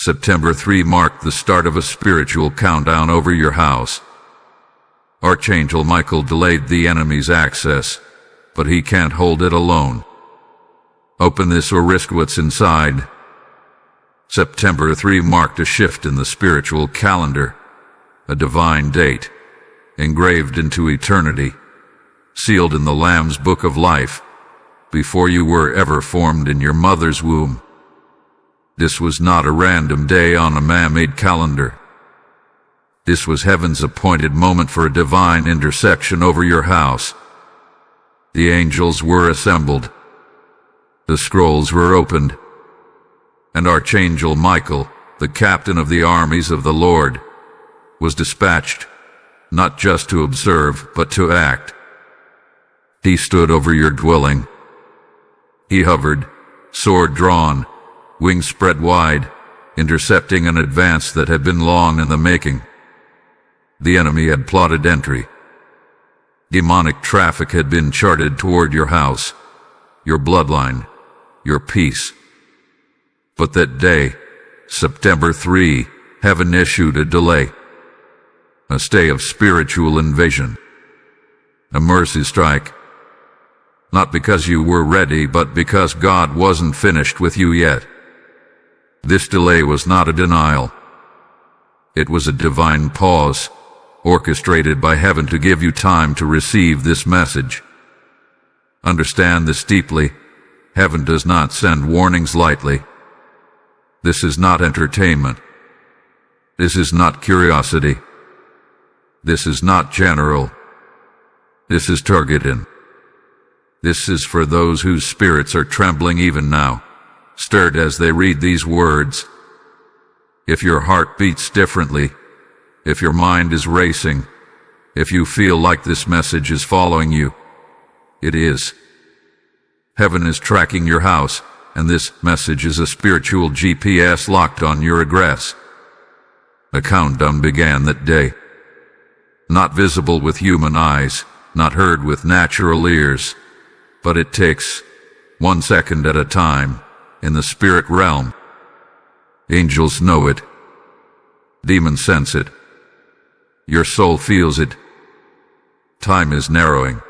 September 3 marked the start of a spiritual countdown over your house. Archangel Michael delayed the enemy's access, but he can't hold it alone. Open this or risk what's inside. September 3 marked a shift in the spiritual calendar, a divine date, engraved into eternity, sealed in the Lamb's Book of Life, before you were ever formed in your mother's womb. This was not a random day on a man-made calendar. This was heaven's appointed moment for a divine intersection over your house. The angels were assembled. The scrolls were opened. And Archangel Michael, the captain of the armies of the Lord, was dispatched, not just to observe, but to act. He stood over your dwelling. He hovered, sword drawn, wings spread wide, intercepting an advance that had been long in the making. The enemy had plotted entry. Demonic traffic had been charted toward your house, your bloodline, your peace. But that day, September 3, heaven issued a delay, a stay of spiritual invasion, a mercy strike. Not because you were ready, but because God wasn't finished with you yet. This delay was not a denial. It was a divine pause, orchestrated by heaven to give you time to receive this message. Understand this deeply. Heaven does not send warnings lightly. This is not entertainment. This is not curiosity. This is not general. This is targeted. This is for those whose spirits are trembling even now, stirred as they read these words. If your heart beats differently, if your mind is racing, if you feel like this message is following you, it is. Heaven is tracking your house, and this message is a spiritual GPS locked on your address. A countdown began that day. Not visible with human eyes, not heard with natural ears, but it takes 1 second at a time in the spirit realm. Angels know it. Demons sense it. Your soul feels it. Time is narrowing.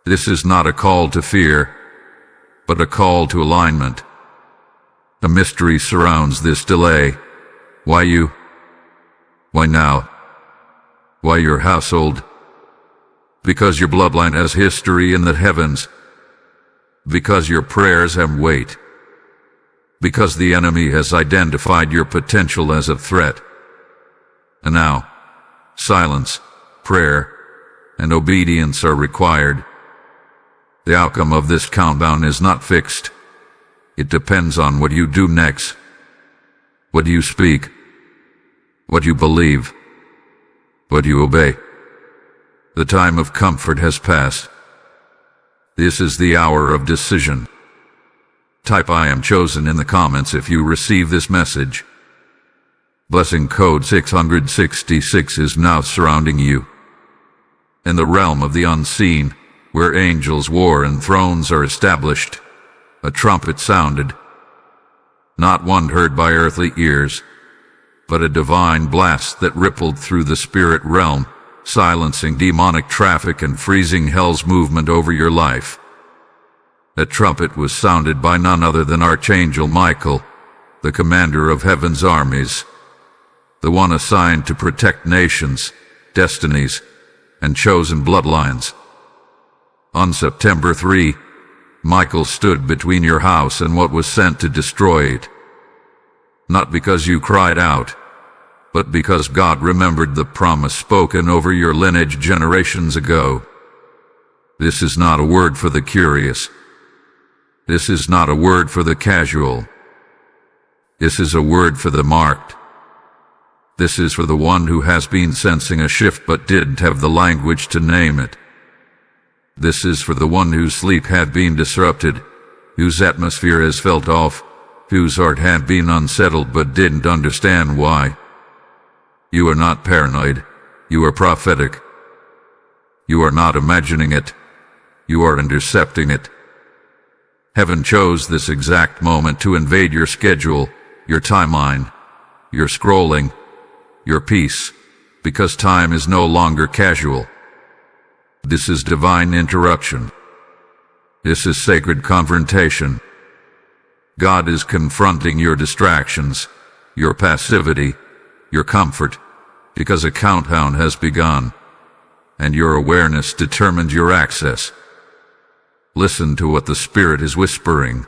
This is not a call to fear, but a call to alignment. A mystery surrounds this delay. Why you? Why now? Why your household? Because your bloodline has history in the heavens. Because your prayers have weight. Because the enemy has identified your potential as a threat. And now, silence, prayer, and obedience are required. The outcome of this countdown is not fixed. It depends on what you do next. What you speak. What you believe. What you obey. The time of comfort has passed. This is the hour of decision. Type "I am chosen" in the comments if you receive this message. Blessing code 666 is now surrounding you. In the realm of the unseen, where angels war and thrones are established, a trumpet sounded. Not one heard by earthly ears, but a divine blast that rippled through the spirit realm, silencing demonic traffic and freezing hell's movement over your life. The trumpet was sounded by none other than Archangel Michael, the commander of heaven's armies, the one assigned to protect nations, destinies, and chosen bloodlines. On September 3, Michael stood between your house and what was sent to destroy it. Not because you cried out, but because God remembered the promise spoken over your lineage generations ago. This is not a word for the curious. This is not a word for the casual. This is a word for the marked. This is for the one who has been sensing a shift but didn't have the language to name it. This is for the one whose sleep had been disrupted, whose atmosphere has felt off, whose heart had been unsettled but didn't understand why. You are not paranoid. You are prophetic. You are not imagining it. You are intercepting it. Heaven chose this exact moment to invade your schedule, your timeline, your scrolling, your peace, because time is no longer casual. This is divine interruption. This is sacred confrontation. God is confronting your distractions, your passivity, your comfort, because a countdown has begun, and your awareness determines your access. Listen to what the Spirit is whispering.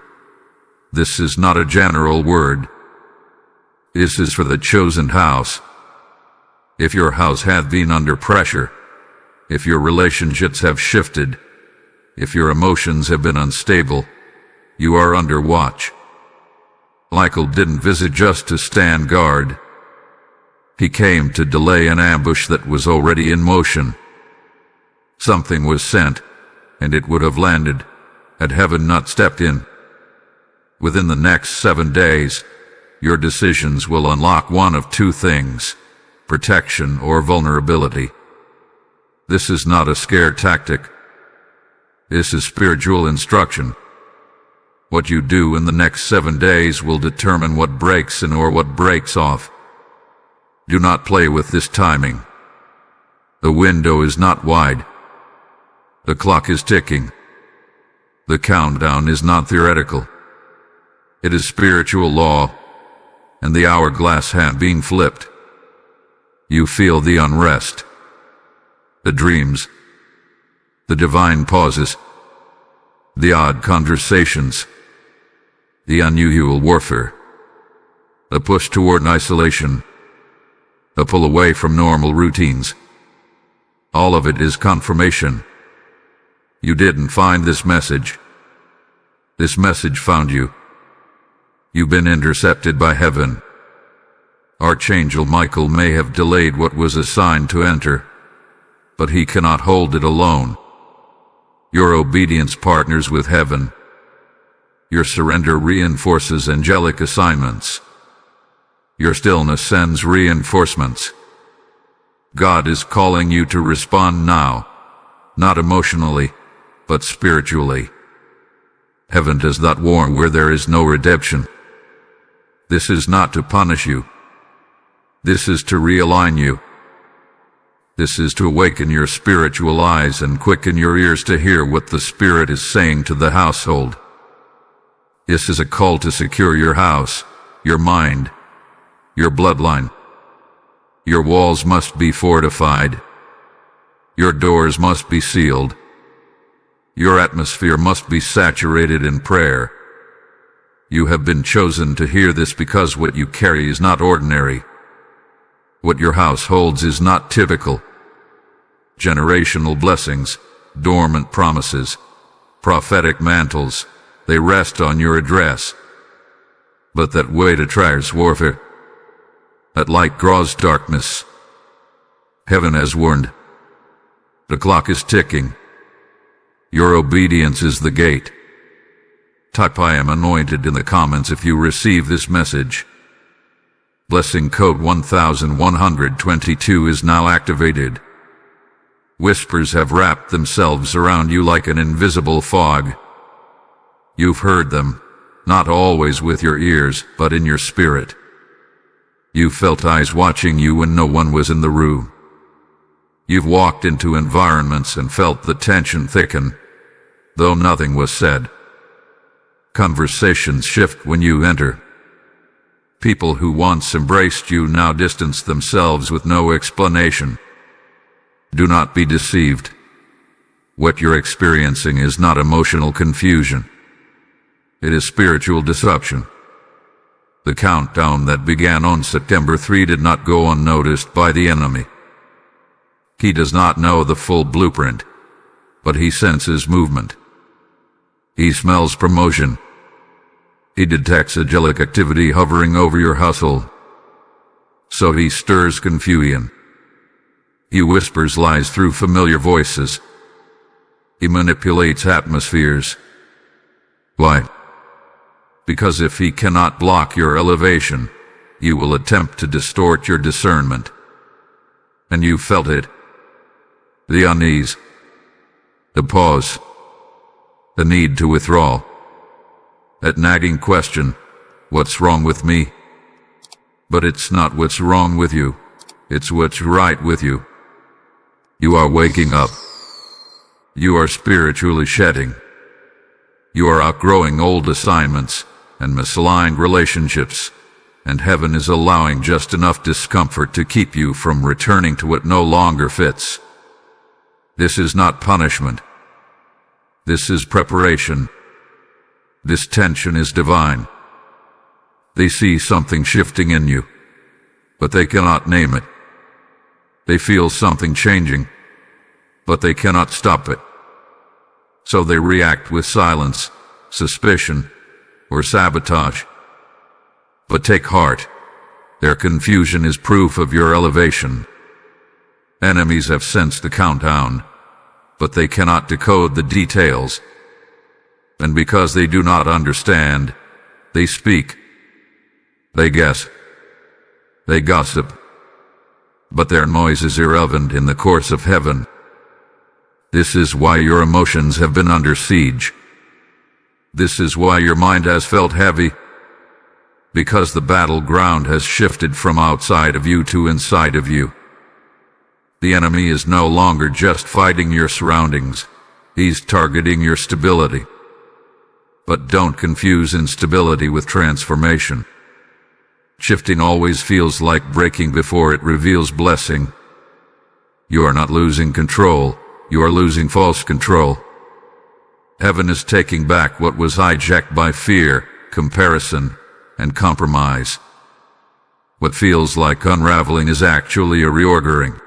This is not a general word. This is for the chosen house. If your house hath been under pressure, if your relationships have shifted, if your emotions have been unstable, you are under watch. Michael didn't visit just to stand guard. He came to delay an ambush that was already in motion. Something was sent, and it would have landed, had heaven not stepped in. Within the next 7 days, your decisions will unlock one of two things: protection or vulnerability. This is not a scare tactic. This is spiritual instruction. What you do in the next 7 days will determine what breaks in or what breaks off. Do not play with this timing. The window is not wide. The clock is ticking. The countdown is not theoretical. It is spiritual law, and the hourglass hand being flipped. You feel the unrest, the dreams, the divine pauses, the odd conversations, the unusual warfare, the push toward isolation, the pull away from normal routines. All of it is confirmation. You didn't find this message. This message found you. You've been intercepted by heaven. Archangel Michael may have delayed what was assigned to enter, but he cannot hold it alone. Your obedience partners with heaven. Your surrender reinforces angelic assignments. Your stillness sends reinforcements. God is calling you to respond now, not emotionally, but spiritually. Heaven does not warn where there is no redemption. This is not to punish you. This is to realign you. This is to awaken your spiritual eyes and quicken your ears to hear what the Spirit is saying to the household. This is a call to secure your house, your mind, your bloodline. Your walls must be fortified. Your doors must be sealed. Your atmosphere must be saturated in prayer. You have been chosen to hear this because what you carry is not ordinary. What your house holds is not typical. Generational blessings, dormant promises, prophetic mantles, they rest on your address. But that weight attracts warfare. That light draws darkness. Heaven has warned. The clock is ticking. Your obedience is the gate. Type "I am anointed" in the comments if you receive this message. Blessing code 1122 is now activated. Whispers have wrapped themselves around you like an invisible fog. You've heard them, not always with your ears, but in your spirit. You felt eyes watching you when no one was in the room. You've walked into environments and felt the tension thicken, though nothing was said. Conversations shift when you enter. People who once embraced you now distance themselves with no explanation. Do not be deceived. What you're experiencing is not emotional confusion. It is spiritual disruption. The countdown that began on September 3 did not go unnoticed by the enemy. He does not know the full blueprint, but he senses movement. He smells promotion. He detects angelic activity hovering over your household. So he stirs confusion. He whispers lies through familiar voices. He manipulates atmospheres. Why? Because if he cannot block your elevation, you will attempt to distort your discernment. And you felt it. The unease. The pause. The need to withdraw. That nagging question, what's wrong with me? But it's not what's wrong with you. It's what's right with you. You are waking up. You are spiritually shedding. You are outgrowing old assignments and misaligned relationships, and heaven is allowing just enough discomfort to keep you from returning to what no longer fits. This is not punishment. This is preparation. This tension is divine. They see something shifting in you, but they cannot name it. They feel something changing, but they cannot stop it. So they react with silence, suspicion, or sabotage. But take heart. Their confusion is proof of your elevation. Enemies have sensed the countdown, but they cannot decode the details. And because they do not understand, they speak. They guess. They gossip. But their noise is irrelevant in the course of heaven. This is why your emotions have been under siege. This is why your mind has felt heavy. Because the battleground has shifted from outside of you to inside of you. The enemy is no longer just fighting your surroundings. He's targeting your stability. But don't confuse instability with transformation. Shifting always feels like breaking before it reveals blessing. You are not losing control. You are losing false control. Heaven is taking back what was hijacked by fear, comparison, and compromise. What feels like unraveling is actually a reordering.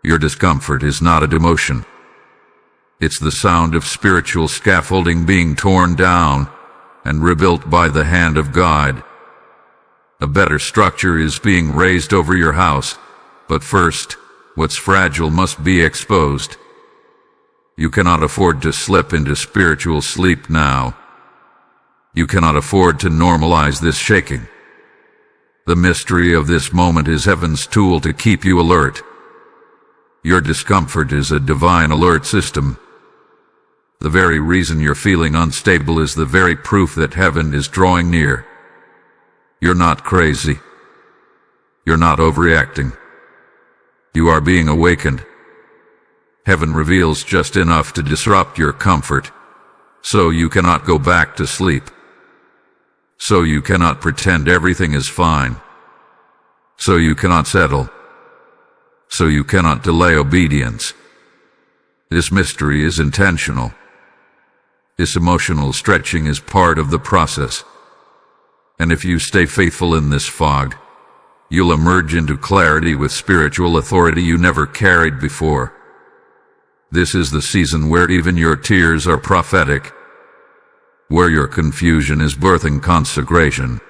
Your discomfort is not a demotion. It's the sound of spiritual scaffolding being torn down and rebuilt by the hand of God. A better structure is being raised over your house, but first, what's fragile must be exposed. You cannot afford to slip into spiritual sleep now. You cannot afford to normalize this shaking. The mystery of this moment is heaven's tool to keep you alert. Your discomfort is a divine alert system. The very reason you're feeling unstable is the very proof that heaven is drawing near. You're not crazy. You're not overreacting. You are being awakened. Heaven reveals just enough to disrupt your comfort, so you cannot go back to sleep. So you cannot pretend everything is fine. So you cannot settle. So you cannot delay obedience. This mystery is intentional. This emotional stretching is part of the process. And if you stay faithful in this fog, you'll emerge into clarity with spiritual authority you never carried before. This is the season where even your tears are prophetic, where your confusion is birthing consecration,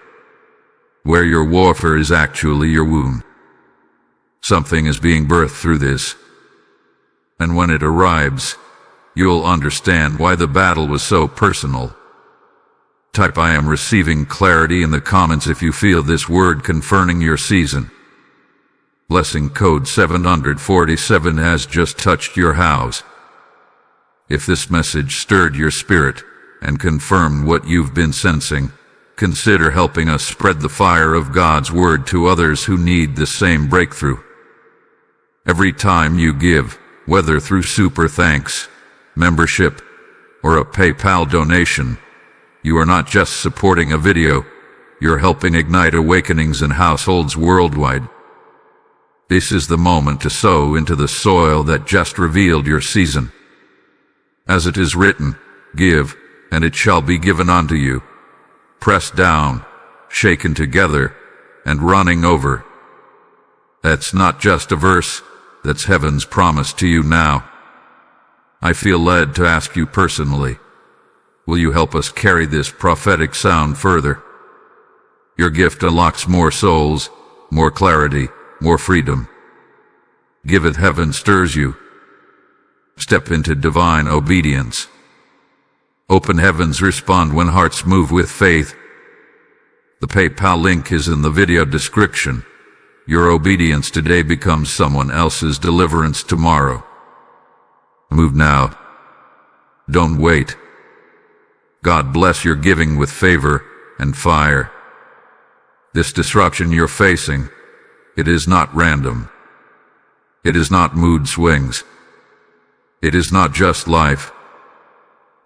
where your warfare is actually your womb. Something is being birthed through this, and when it arrives, you'll understand why the battle was so personal. Type "I am receiving clarity" in the comments if you feel this word confirming your season. Blessing code 747 has just touched your house. If this message stirred your spirit and confirmed what you've been sensing, consider helping us spread the fire of God's word to others who need the same breakthrough. Every time you give, whether through super thanks, membership, or a PayPal donation, you are not just supporting a video, you're helping ignite awakenings in households worldwide. This is the moment to sow into the soil that just revealed your season. As it is written, "Give, and it shall be given unto you, pressed down, shaken together, and running over." That's not just a verse, that's heaven's promise to you now. I feel led to ask you personally, will you help us carry this prophetic sound further? Your gift unlocks more souls, more clarity, more freedom. Give it, heaven stirs you. Step into divine obedience. Open heavens respond when hearts move with faith. The PayPal link is in the video description. Your obedience today becomes someone else's deliverance tomorrow. Move now. Don't wait. God bless your giving with favor and fire. This disruption you're facing, it is not random. It is not mood swings. It is not just life.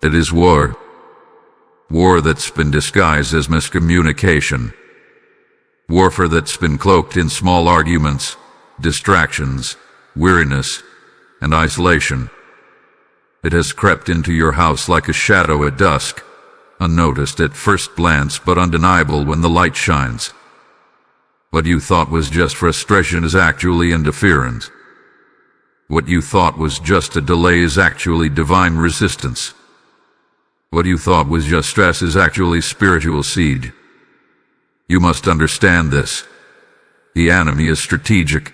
It is war. War that's been disguised as miscommunication. Warfare that's been cloaked in small arguments, distractions, weariness, and isolation. It has crept into your house like a shadow at dusk, unnoticed at first glance but undeniable when the light shines. What you thought was just frustration is actually interference. What you thought was just a delay is actually divine resistance. What you thought was just stress is actually spiritual siege. You must understand this. The enemy is strategic.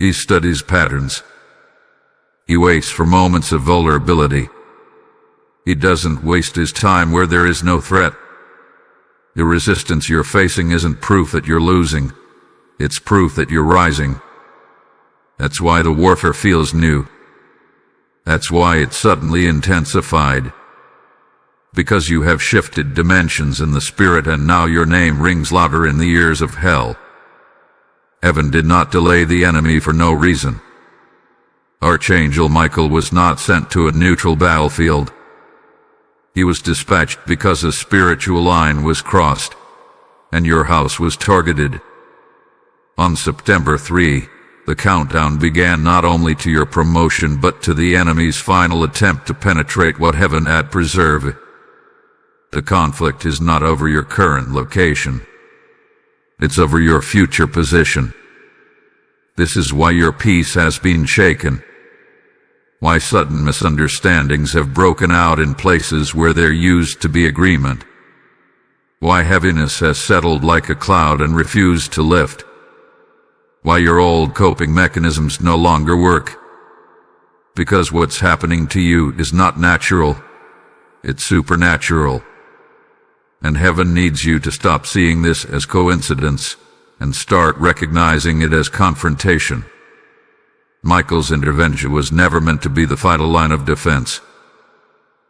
He studies patterns. He waits for moments of vulnerability. He doesn't waste his time where there is no threat. The resistance you're facing isn't proof that you're losing. It's proof that you're rising. That's why the warfare feels new. That's why it's suddenly intensified. Because you have shifted dimensions in the spirit and now your name rings louder in the ears of hell. Heaven did not delay the enemy for no reason. Archangel Michael was not sent to a neutral battlefield. He was dispatched because a spiritual line was crossed, and your house was targeted. On September 3, the countdown began not only to your promotion but to the enemy's final attempt to penetrate what heaven had preserved. The conflict is not over your current location. It's over your future position. This is why your peace has been shaken. Why sudden misunderstandings have broken out in places where there used to be agreement. Why heaviness has settled like a cloud and refused to lift. Why your old coping mechanisms no longer work. Because what's happening to you is not natural. It's supernatural. And heaven needs you to stop seeing this as coincidence and start recognizing it as confrontation. Michael's intervention was never meant to be the final line of defense.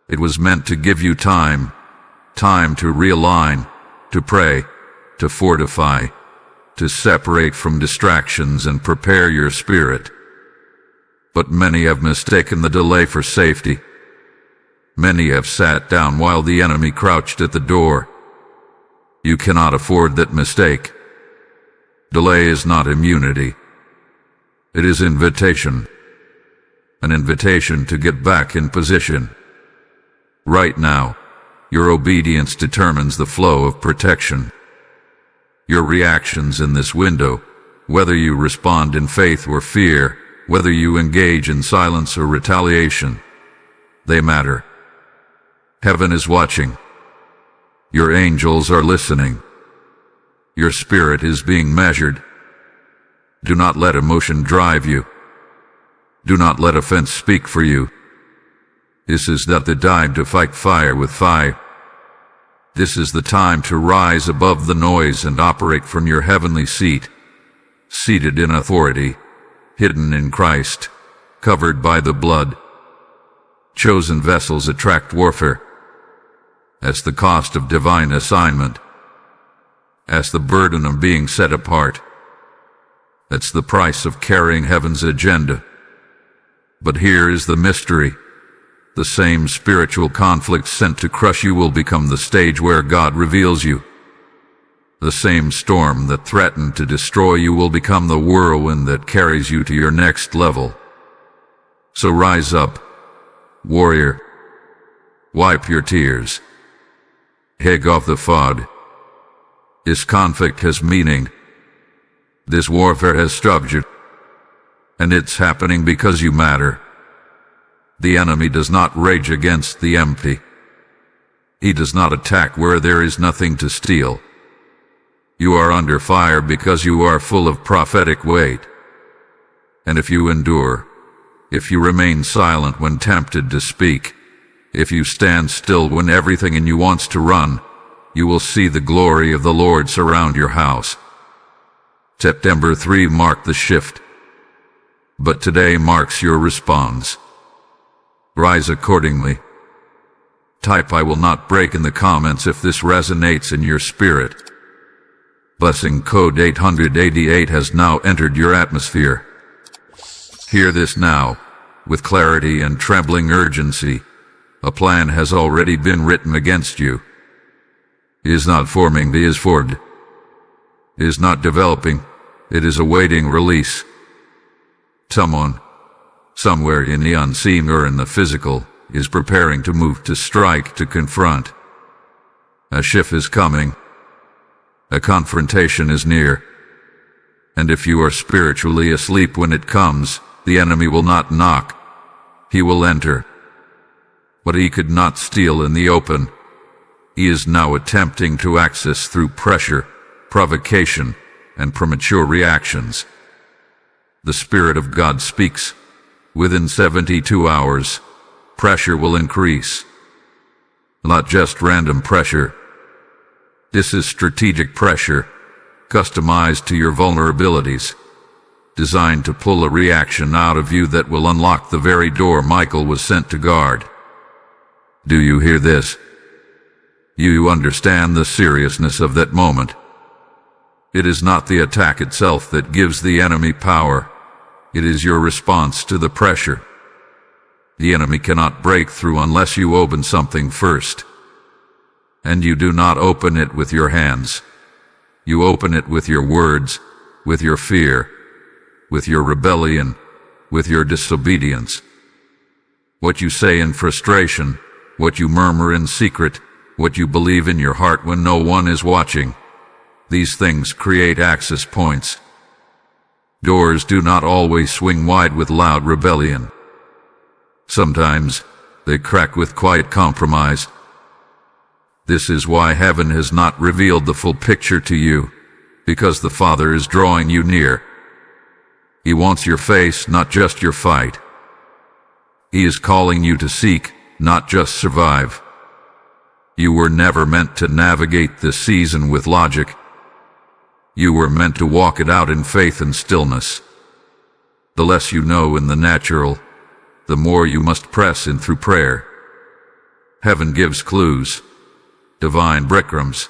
It was meant to give you time to realign, to pray, to fortify, to separate from distractions and prepare your spirit. But many have mistaken the delay for safety. Many have sat down while the enemy crouched at the door. You cannot afford that mistake. Delay is not immunity. It is invitation. An invitation to get back in position. Right now, your obedience determines the flow of protection. Your reactions in this window, whether you respond in faith or fear, whether you engage in silence or retaliation, they matter. Heaven is watching. Your angels are listening. Your spirit is being measured. Do not let emotion drive you. Do not let offense speak for you. This is not the time to fight fire with fire. This is the time to rise above the noise and operate from your heavenly seat, seated in authority, hidden in Christ, covered by the blood. Chosen vessels attract warfare. As the cost of divine assignment. As the burden of being set apart. That's the price of carrying heaven's agenda. But here is the mystery. The same spiritual conflict sent to crush you will become the stage where God reveals you. The same storm that threatened to destroy you will become the whirlwind that carries you to your next level. So rise up, warrior. Wipe your tears. Shake off the fog. This conflict has meaning. This warfare has structure, and it's happening because you matter. The enemy does not rage against the empty. He does not attack where there is nothing to steal. You are under fire because you are full of prophetic weight. And if you endure, if you remain silent when tempted to speak, if you stand still when everything in you wants to run, you will see the glory of the Lord surround your house. September 3 marked the shift. But today marks your response. Rise accordingly. Type "I will not break" in the comments if this resonates in your spirit. Blessing code 888 has now entered your atmosphere. Hear this now, with clarity and trembling urgency. A plan has already been written against you. It is not forming, it is formed. It is not developing, it is awaiting release. Someone, somewhere in the unseen or in the physical, is preparing to move, to strike, to confront. A shift is coming. A confrontation is near. And if you are spiritually asleep when it comes, the enemy will not knock. He will enter. What he could not steal in the open, he is now attempting to access through pressure, provocation, and premature reactions. The Spirit of God speaks. Within 72 hours, pressure will increase. Not just random pressure. This is strategic pressure, customized to your vulnerabilities, designed to pull a reaction out of you that will unlock the very door Michael was sent to guard. Do you hear this? You understand the seriousness of that moment. It is not the attack itself that gives the enemy power. It is your response to the pressure. The enemy cannot break through unless you open something first. And you do not open it with your hands. You open it with your words, with your fear, with your rebellion, with your disobedience. What you say in frustration, what you murmur in secret, what you believe in your heart when no one is watching. These things create access points. Doors do not always swing wide with loud rebellion. Sometimes they crack with quiet compromise. This is why heaven has not revealed the full picture to you, because the Father is drawing you near. He wants your face, not just your fight. He is calling you to seek, not just survive. You were never meant to navigate this season with logic. You were meant to walk it out in faith and stillness. The less you know in the natural, the more you must press in through prayer. Heaven gives clues, divine breadcrumbs,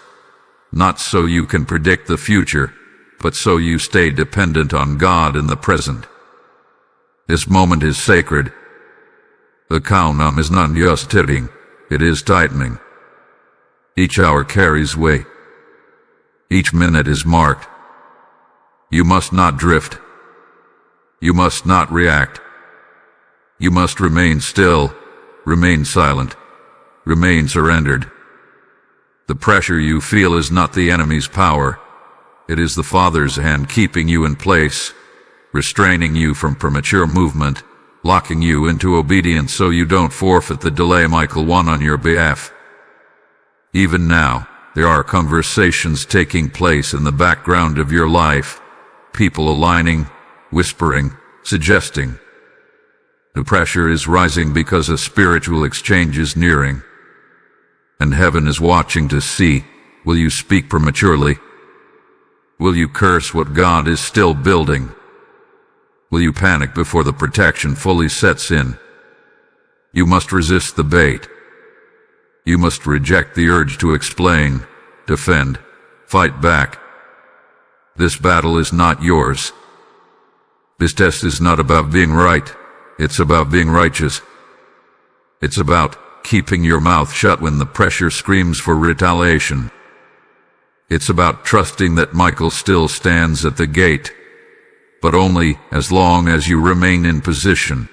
not so you can predict the future, but so you stay dependent on God in the present. This moment is sacred. The countdown is not just ticking, it is tightening. Each hour carries weight. Each minute is marked. You must not drift. You must not react. You must remain still, remain silent, remain surrendered. The pressure you feel is not the enemy's power. It is the Father's hand keeping you in place, restraining you from premature movement, locking you into obedience so you don't forfeit the delay Michael won on your behalf. Even now, there are conversations taking place in the background of your life, people aligning, whispering, suggesting. The pressure is rising because a spiritual exchange is nearing. And heaven is watching to see, will you speak prematurely? Will you curse what God is still building? Will you panic before the protection fully sets in? You must resist the bait. You must reject the urge to explain, defend, fight back. This battle is not yours. This test is not about being right. It's about being righteous. It's about keeping your mouth shut when the pressure screams for retaliation. It's about trusting that Michael still stands at the gate, but only as long as you remain in position.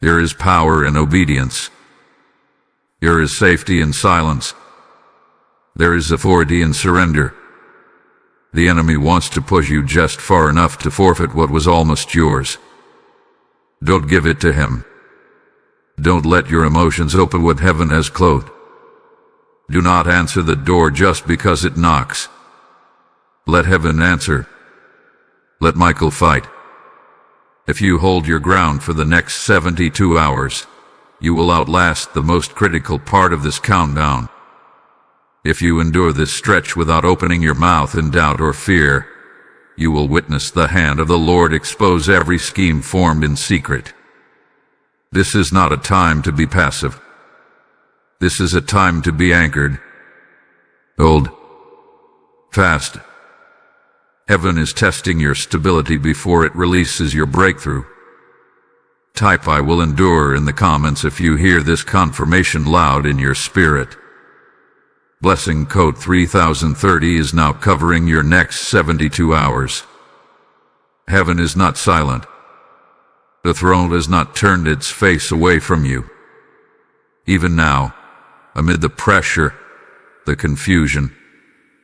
There is power in obedience. There is safety in silence. There is authority in surrender. The enemy wants to push you just far enough to forfeit what was almost yours. Don't give it to him. Don't let your emotions open what heaven has closed. Do not answer the door just because it knocks. Let heaven answer. Let Michael fight. If you hold your ground for the next 72 hours, you will outlast the most critical part of this countdown. If you endure this stretch without opening your mouth in doubt or fear, you will witness the hand of the Lord expose every scheme formed in secret. This is not a time to be passive. This is a time to be anchored. Hold. Fast. Heaven is testing your stability before it releases your breakthrough. Type "I will endure" in the comments if you hear this confirmation loud in your spirit. Blessing code 3030 is now covering your next 72 hours. Heaven is not silent. The throne has not turned its face away from you. Even now, amid the pressure, the confusion,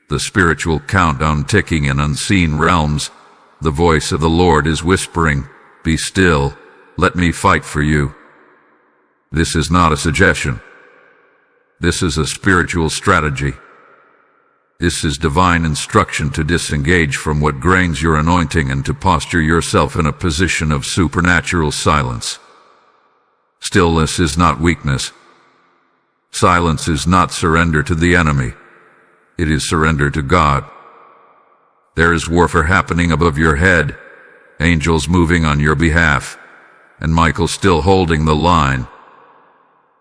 the spiritual countdown ticking in unseen realms, the voice of the Lord is whispering, "Be still, let me fight for you." This is not a suggestion. This is a spiritual strategy. This is divine instruction to disengage from what drains your anointing and to posture yourself in a position of supernatural silence. Stillness is not weakness. Silence is not surrender to the enemy. It is surrender to God. There is warfare happening above your head, angels moving on your behalf, and Michael still holding the line.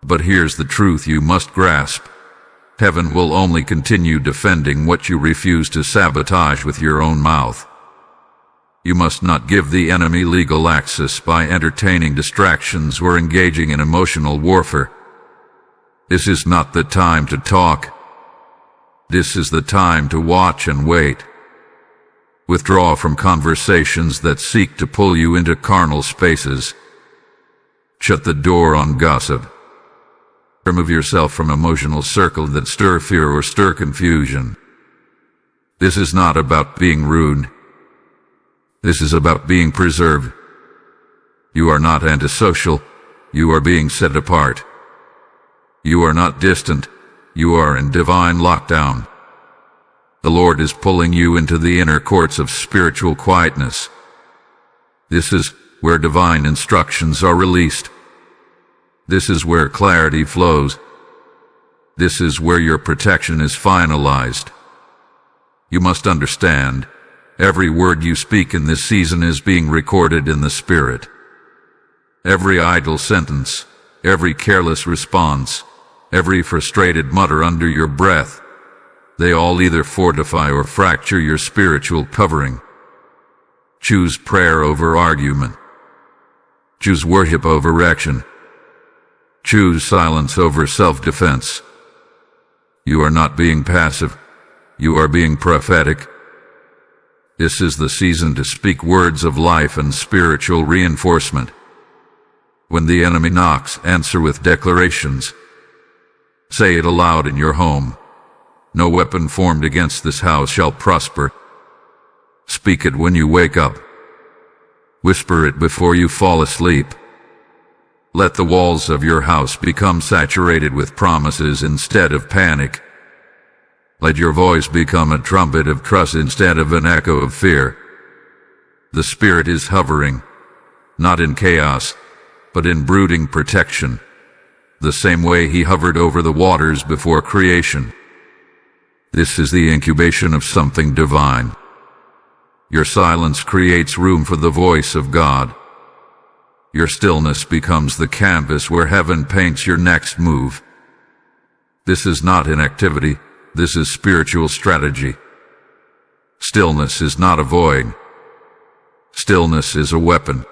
But here's the truth you must grasp. Heaven will only continue defending what you refuse to sabotage with your own mouth. You must not give the enemy legal access by entertaining distractions or engaging in emotional warfare. This is not the time to talk. This is the time to watch and wait. Withdraw from conversations that seek to pull you into carnal spaces. Shut the door on gossip. Remove yourself from emotional circles that stir fear or stir confusion. This is not about being rude. This is about being preserved. You are not antisocial. You are being set apart. You are not distant. You are in divine lockdown. The Lord is pulling you into the inner courts of spiritual quietness. This is where divine instructions are released. This is where clarity flows. This is where your protection is finalized. You must understand, every word you speak in this season is being recorded in the Spirit. Every idle sentence, every careless response, every frustrated mutter under your breath, they all either fortify or fracture your spiritual covering. Choose prayer over argument. Choose worship over action. Choose silence over self-defense. You are not being passive. You are being prophetic. This is the season to speak words of life and spiritual reinforcement. When the enemy knocks, answer with declarations. Say it aloud in your home. No weapon formed against this house shall prosper. Speak it when you wake up. Whisper it before you fall asleep. Let the walls of your house become saturated with promises instead of panic. Let your voice become a trumpet of trust instead of an echo of fear. The Spirit is hovering, not in chaos, but in brooding protection, the same way He hovered over the waters before creation. This is the incubation of something divine. Your silence creates room for the voice of God. Your stillness becomes the canvas where heaven paints your next move. This is not inactivity. This is spiritual strategy. Stillness is not a void. Stillness is a weapon.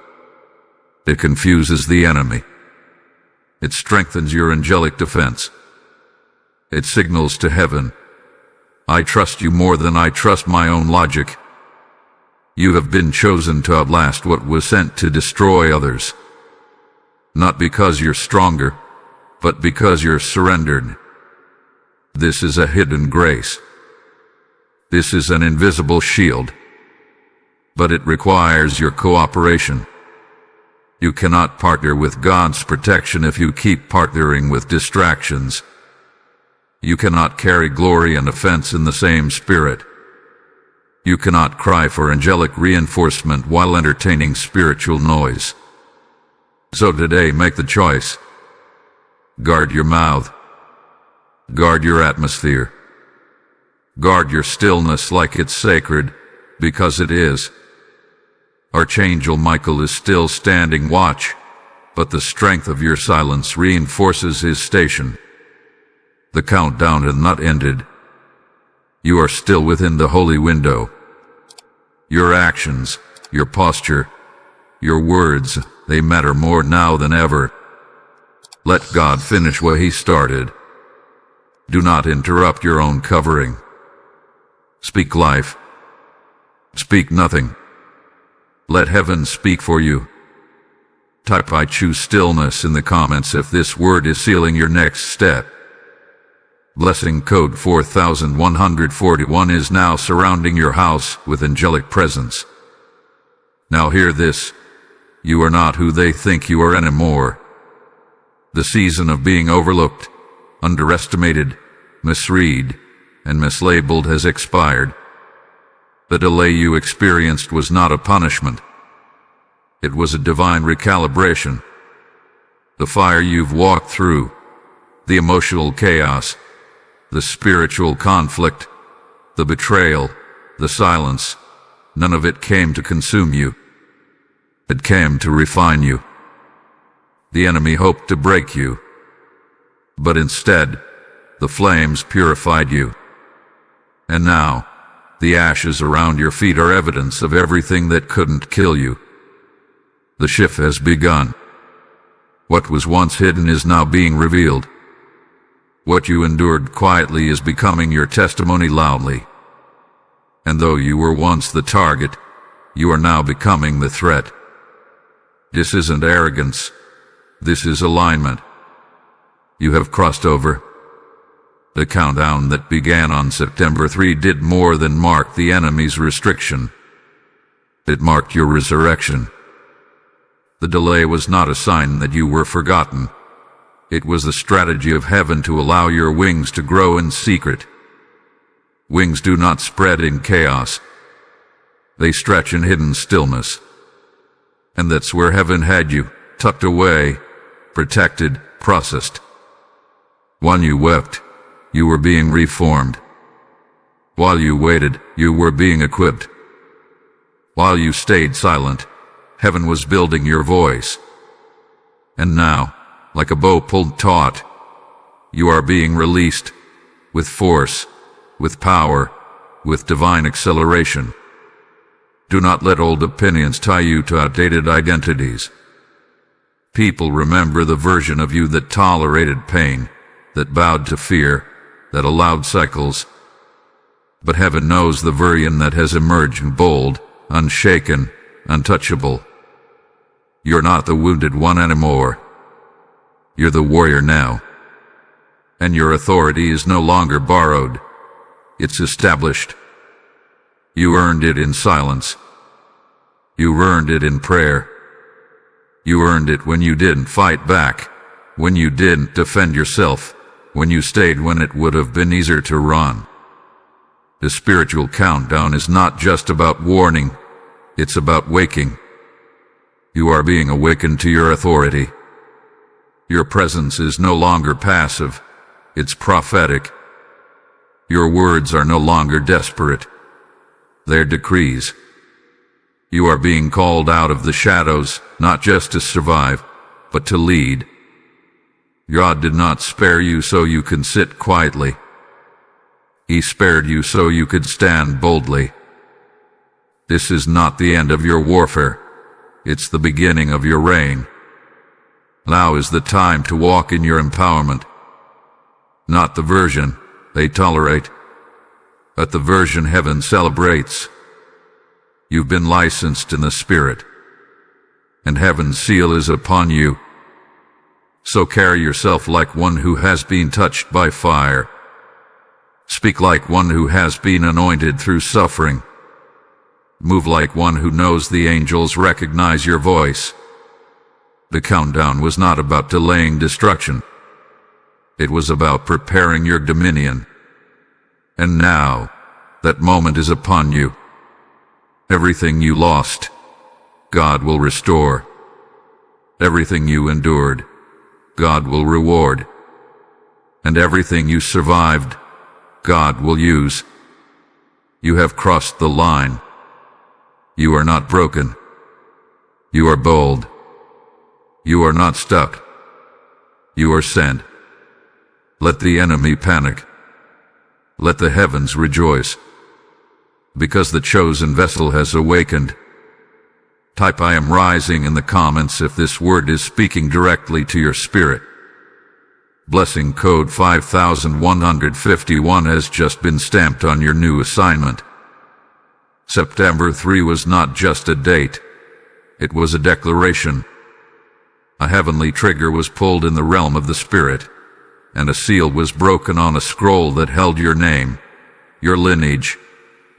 It confuses the enemy. It strengthens your angelic defense. It signals to heaven, I trust you more than I trust my own logic. You have been chosen to outlast what was sent to destroy others. Not because you're stronger, but because you're surrendered. This is a hidden grace. This is an invisible shield. But it requires your cooperation. You cannot partner with God's protection if you keep partnering with distractions. You cannot carry glory and offense in the same spirit. You cannot cry for angelic reinforcement while entertaining spiritual noise. So today, make the choice. Guard your mouth. Guard your atmosphere. Guard your stillness like it's sacred, because it is. Archangel Michael is still standing watch, but the strength of your silence reinforces his station. The countdown has not ended. You are still within the holy window. Your actions, your posture, your words, they matter more now than ever. Let God finish what He started. Do not interrupt your own covering. Speak life. Speak nothing. Let heaven speak for you. Type "I choose stillness" in the comments if this word is sealing your next step. Blessing code 4141 is now surrounding your house with angelic presence. Now hear this. You are not who they think you are anymore. The season of being overlooked, underestimated, misread, and mislabeled has expired. The delay you experienced was not a punishment. It was a divine recalibration. The fire you've walked through, the emotional chaos, the spiritual conflict, the betrayal, the silence, none of it came to consume you. It came to refine you. The enemy hoped to break you, but instead, the flames purified you. And now, the ashes around your feet are evidence of everything that couldn't kill you. The shift has begun. What was once hidden is now being revealed. What you endured quietly is becoming your testimony loudly. And though you were once the target, you are now becoming the threat. This isn't arrogance. This is alignment. You have crossed over. The countdown that began on September 3 did more than mark the enemy's restriction. It marked your resurrection. The delay was not a sign that you were forgotten. It was the strategy of heaven to allow your wings to grow in secret. Wings do not spread in chaos. They stretch in hidden stillness. And that's where heaven had you, tucked away, protected, processed. While you wept, you were being reformed. While you waited, you were being equipped. While you stayed silent, heaven was building your voice. And now, like a bow pulled taut, you are being released, with force, with power, with divine acceleration. Do not let old opinions tie you to outdated identities. People remember the version of you that tolerated pain, that bowed to fear, that allowed cycles. But heaven knows the version that has emerged bold, unshaken, untouchable. You're not the wounded one anymore. You're the warrior now. And your authority is no longer borrowed. It's established. You earned it in silence. You earned it in prayer. You earned it when you didn't fight back, when you didn't defend yourself, when you stayed when it would have been easier to run. The spiritual countdown is not just about warning, it's about waking. You are being awakened to your authority. Your presence is no longer passive, it's prophetic. Your words are no longer desperate. They're decrees. You are being called out of the shadows, not just to survive, but to lead. God did not spare you so you can sit quietly. He spared you so you could stand boldly. This is not the end of your warfare. It's the beginning of your reign. Now is the time to walk in your empowerment. Not the version they tolerate, but the version heaven celebrates. You've been licensed in the Spirit, and heaven's seal is upon you. So carry yourself like one who has been touched by fire. Speak like one who has been anointed through suffering. Move like one who knows the angels recognize your voice. The countdown was not about delaying destruction. It was about preparing your dominion. And now, that moment is upon you. Everything you lost, God will restore. Everything you endured, God will reward. And everything you survived, God will use. You have crossed the line. You are not broken. You are bold. You are not stuck. You are sent. Let the enemy panic. Let the heavens rejoice, because the chosen vessel has awakened. Type "I am rising" in the comments if this word is speaking directly to your spirit. Blessing code 5151 has just been stamped on your new assignment. September 3 was not just a date. It was a declaration. A heavenly trigger was pulled in the realm of the Spirit, and a seal was broken on a scroll that held your name, your lineage,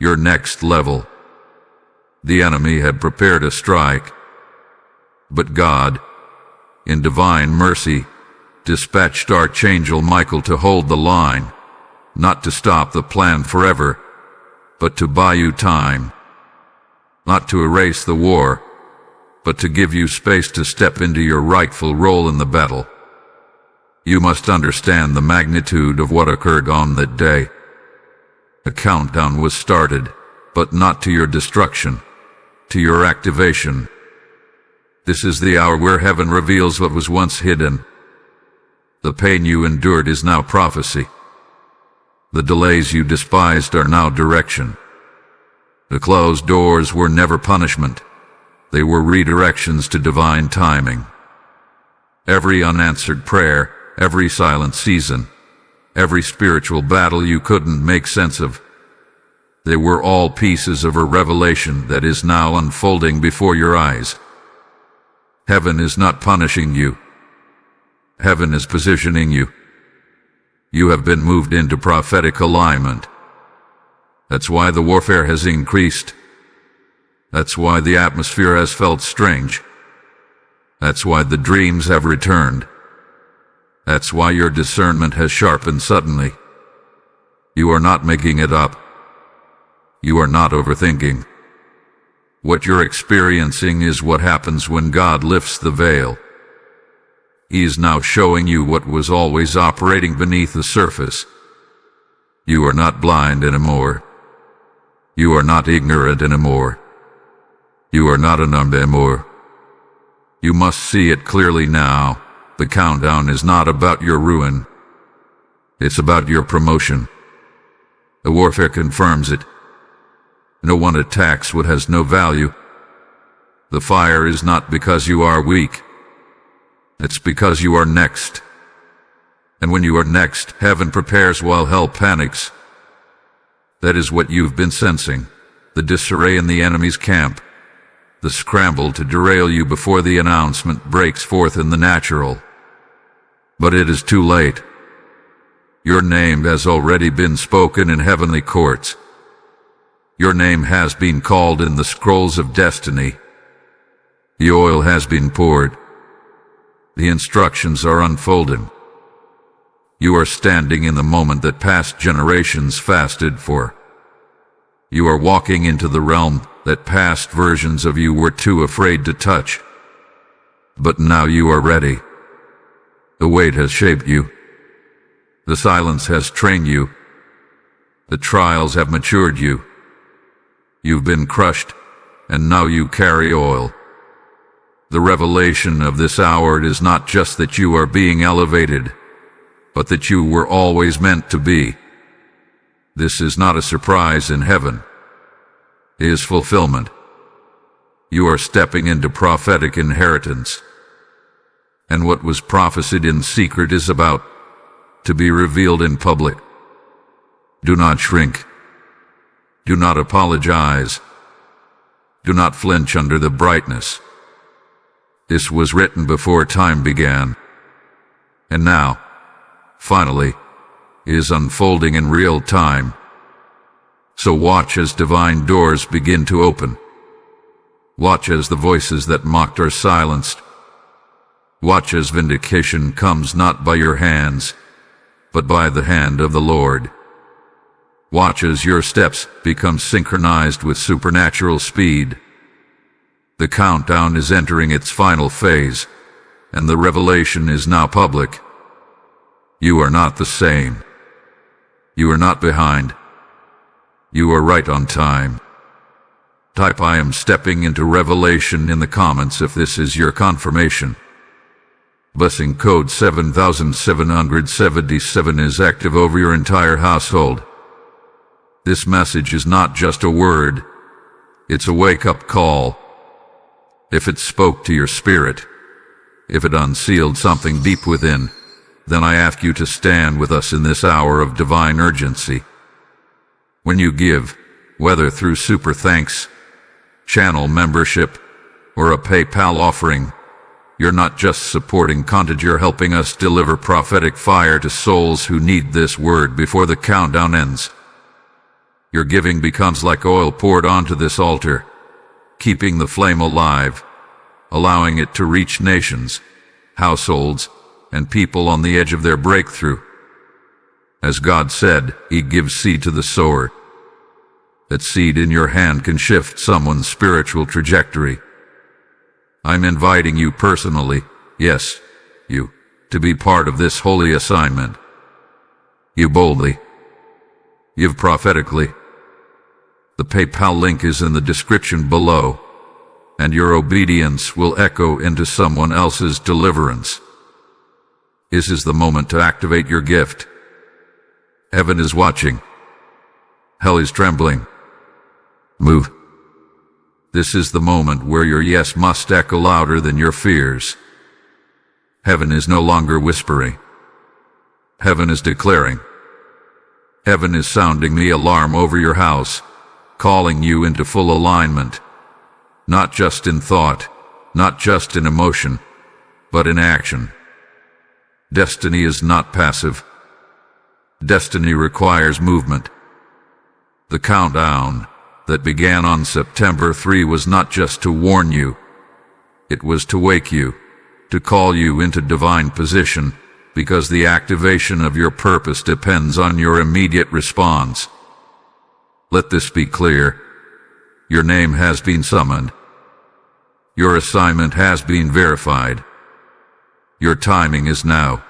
your next level. The enemy had prepared a strike, but God, in divine mercy, dispatched Archangel Michael to hold the line, not to stop the plan forever, but to buy you time, not to erase the war, but to give you space to step into your rightful role in the battle. You must understand the magnitude of what occurred on that day. A countdown was started, but not to your destruction, to your activation. This is the hour where heaven reveals what was once hidden. The pain you endured is now prophecy. The delays you despised are now direction. The closed doors were never punishment. They were redirections to divine timing. Every unanswered prayer, every silent season, every spiritual battle you couldn't make sense of, they were all pieces of a revelation that is now unfolding before your eyes. Heaven is not punishing you. Heaven is positioning you. You have been moved into prophetic alignment. That's why the warfare has increased. That's why the atmosphere has felt strange. That's why the dreams have returned. That's why your discernment has sharpened suddenly. You are not making it up. You are not overthinking. What you're experiencing is what happens when God lifts the veil. He is now showing you what was always operating beneath the surface. You are not blind anymore. You are not ignorant anymore. You are not numb anymore. You must see it clearly now. The countdown is not about your ruin. It's about your promotion. The warfare confirms it. No one attacks what has no value. The fire is not because you are weak. It's because you are next. And when you are next, heaven prepares while hell panics. That is what you've been sensing. The disarray in the enemy's camp. The scramble to derail you before the announcement breaks forth in the natural. But it is too late. Your name has already been spoken in heavenly courts. Your name has been called in the scrolls of destiny. The oil has been poured. The instructions are unfolding. You are standing in the moment that past generations fasted for. You are walking into the realm that past versions of you were too afraid to touch. But now you are ready. The weight has shaped you. The silence has trained you. The trials have matured you. You've been crushed, and now you carry oil. The revelation of this hour is not just that you are being elevated, but that you were always meant to be. This is not a surprise in heaven. It is fulfillment. You are stepping into prophetic inheritance. And what was prophesied in secret is about to be revealed in public. Do not shrink. Do not apologize. Do not flinch under the brightness. This was written before time began. And now, finally, is unfolding in real time. So watch as divine doors begin to open. Watch as the voices that mocked are silenced. Watch as vindication comes not by your hands, but by the hand of the Lord. Watch as your steps become synchronized with supernatural speed. The countdown is entering its final phase, and the revelation is now public. You are not the same. You are not behind. You are right on time. Type "I am stepping into revelation" in the comments if this is your confirmation. Blessing code 7777 is active over your entire household. This message is not just a word, it's a wake-up call. If it spoke to your spirit, if it unsealed something deep within, then I ask you to stand with us in this hour of divine urgency. When you give, whether through super thanks, channel membership, or a PayPal offering, you're not just supporting content, you're helping us deliver prophetic fire to souls who need this word before the countdown ends. Your giving becomes like oil poured onto this altar, keeping the flame alive, allowing it to reach nations, households, and people on the edge of their breakthrough. As God said, He gives seed to the sower. That seed in your hand can shift someone's spiritual trajectory. I'm inviting you personally, yes, you, to be part of this holy assignment. You boldly. Give prophetically. The PayPal link is in the description below, and your obedience will echo into someone else's deliverance. This is the moment to activate your gift. Heaven is watching. Hell is trembling. Move. This is the moment where your yes must echo louder than your fears. Heaven is no longer whispering. Heaven is declaring. Heaven is sounding the alarm over your house, calling you into full alignment, not just in thought, not just in emotion, but in action. Destiny is not passive. Destiny requires movement. The countdown that began on September 3 was not just to warn you, it was to wake you, to call you into divine position, because the activation of your purpose depends on your immediate response. Let this be clear. Your name has been summoned. Your assignment has been verified. Your timing is now.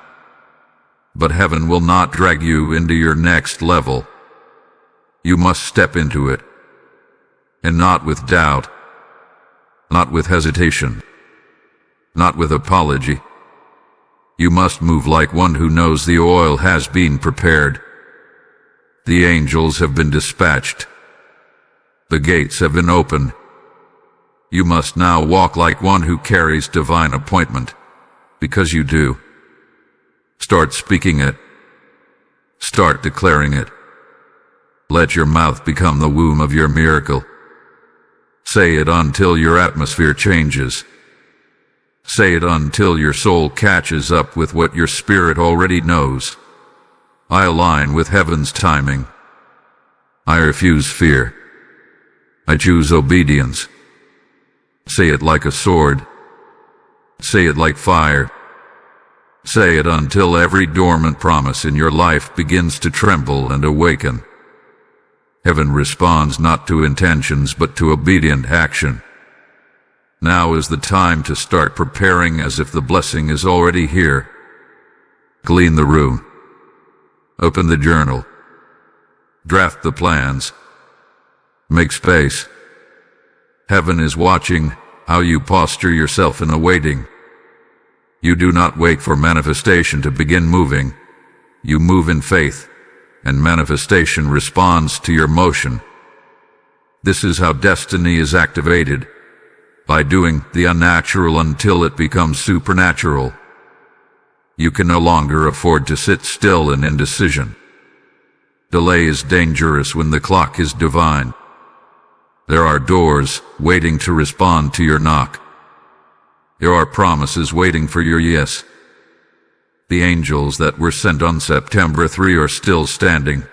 But heaven will not drag you into your next level. You must step into it. And not with doubt, not with hesitation, not with apology. You must move like one who knows the oil has been prepared. The angels have been dispatched. The gates have been opened. You must now walk like one who carries divine appointment, because you do. Start speaking it. Start declaring it. Let your mouth become the womb of your miracle. Say it until your atmosphere changes. Say it until your soul catches up with what your spirit already knows. I align with heaven's timing. I refuse fear. I choose obedience. Say it like a sword. Say it like fire. Say it until every dormant promise in your life begins to tremble and awaken. Heaven responds not to intentions but to obedient action. Now is the time to start preparing as if the blessing is already here. Clean the room. Open the journal. Draft the plans. Make space. Heaven is watching how you posture yourself in awaiting. You do not wait for manifestation to begin moving. You move in faith, and manifestation responds to your motion. This is how destiny is activated, by doing the unnatural until it becomes supernatural. You can no longer afford to sit still in indecision. Delay is dangerous when the clock is divine. There are doors waiting to respond to your knock. There are promises waiting for your yes. The angels that were sent on September 3 are still standing,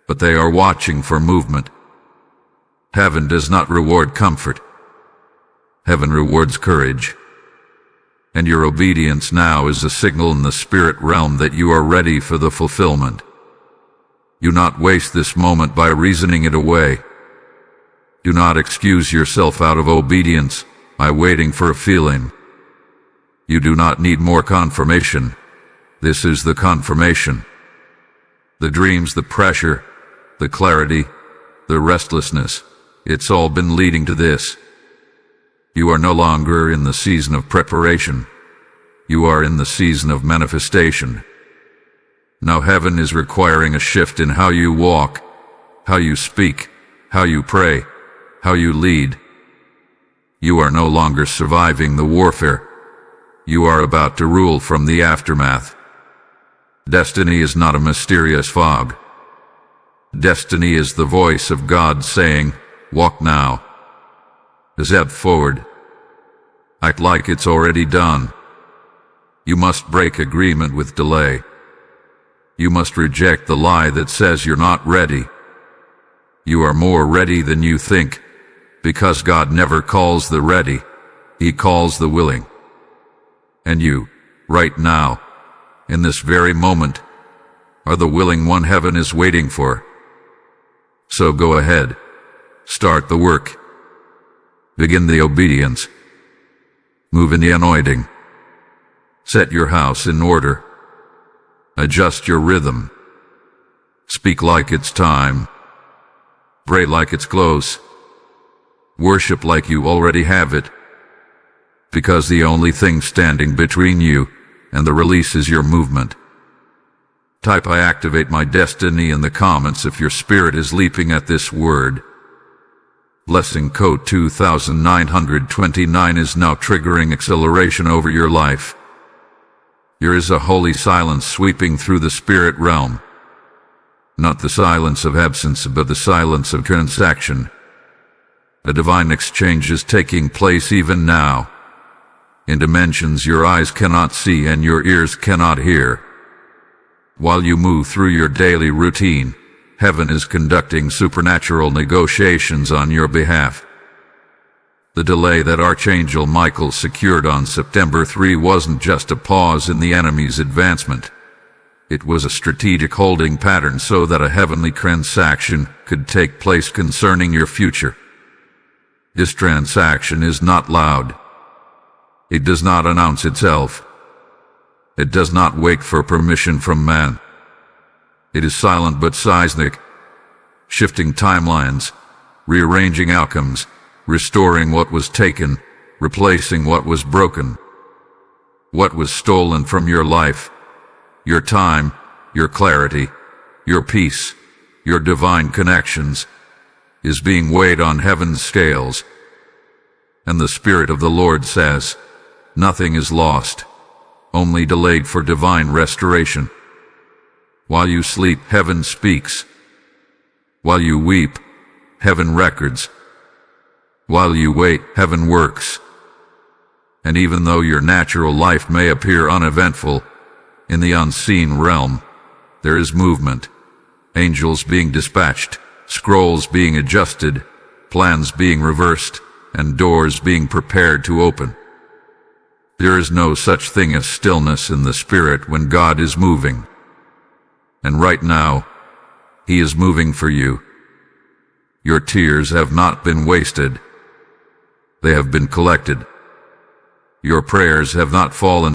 but they are watching for movement. Heaven does not reward comfort. Heaven rewards courage. And your obedience now is a signal in the spirit realm that you are ready for the fulfillment. Do not waste this moment by reasoning it away. Do not excuse yourself out of obedience by waiting for a feeling. You do not need more confirmation. This is the confirmation. The dreams, the pressure, the clarity, the restlessness, it's all been leading to this. You are no longer in the season of preparation. You are in the season of manifestation. Now heaven is requiring a shift in how you walk, how you speak, how you pray, how you lead. You are no longer surviving the warfare. You are about to rule from the aftermath. Destiny is not a mysterious fog. Destiny is the voice of God saying, walk now. Step forward. Act like it's already done. You must break agreement with delay. You must reject the lie that says you're not ready. You are more ready than you think, because God never calls the ready, He calls the willing. And you, right now, in this very moment, are the willing one heaven is waiting for. So go ahead, start the work. Begin the obedience. Move in the anointing. Set your house in order. Adjust your rhythm. Speak like it's time. Pray like it's close. Worship like you already have it. Because the only thing standing between you and the release is your movement. Type I activate my destiny in the comments if your spirit is leaping at this word. Blessing code 2929 is now triggering acceleration over your life. There is a holy silence sweeping through the spirit realm. Not the silence of absence, but the silence of transaction. A divine exchange is taking place even now, in dimensions your eyes cannot see and your ears cannot hear. While you move through your daily routine, heaven is conducting supernatural negotiations on your behalf. The delay that Archangel Michael secured on September 3 wasn't just a pause in the enemy's advancement. It was a strategic holding pattern so that a heavenly transaction could take place concerning your future. This transaction is not loud. It does not announce itself. It does not wait for permission from man. It is silent but seismic, shifting timelines, rearranging outcomes, restoring what was taken, replacing what was broken. What was stolen from your life, your time, your clarity, your peace, your divine connections, is being weighed on heaven's scales. And the Spirit of the Lord says, nothing is lost, only delayed for divine restoration. While you sleep, heaven speaks. While you weep, heaven records. While you wait, heaven works. And even though your natural life may appear uneventful, in the unseen realm, there is movement. Angels being dispatched, scrolls being adjusted, plans being reversed, and doors being prepared to open. There is no such thing as stillness in the Spirit when God is moving. And right now, He is moving for you. Your tears have not been wasted. They have been collected. Your prayers have not fallen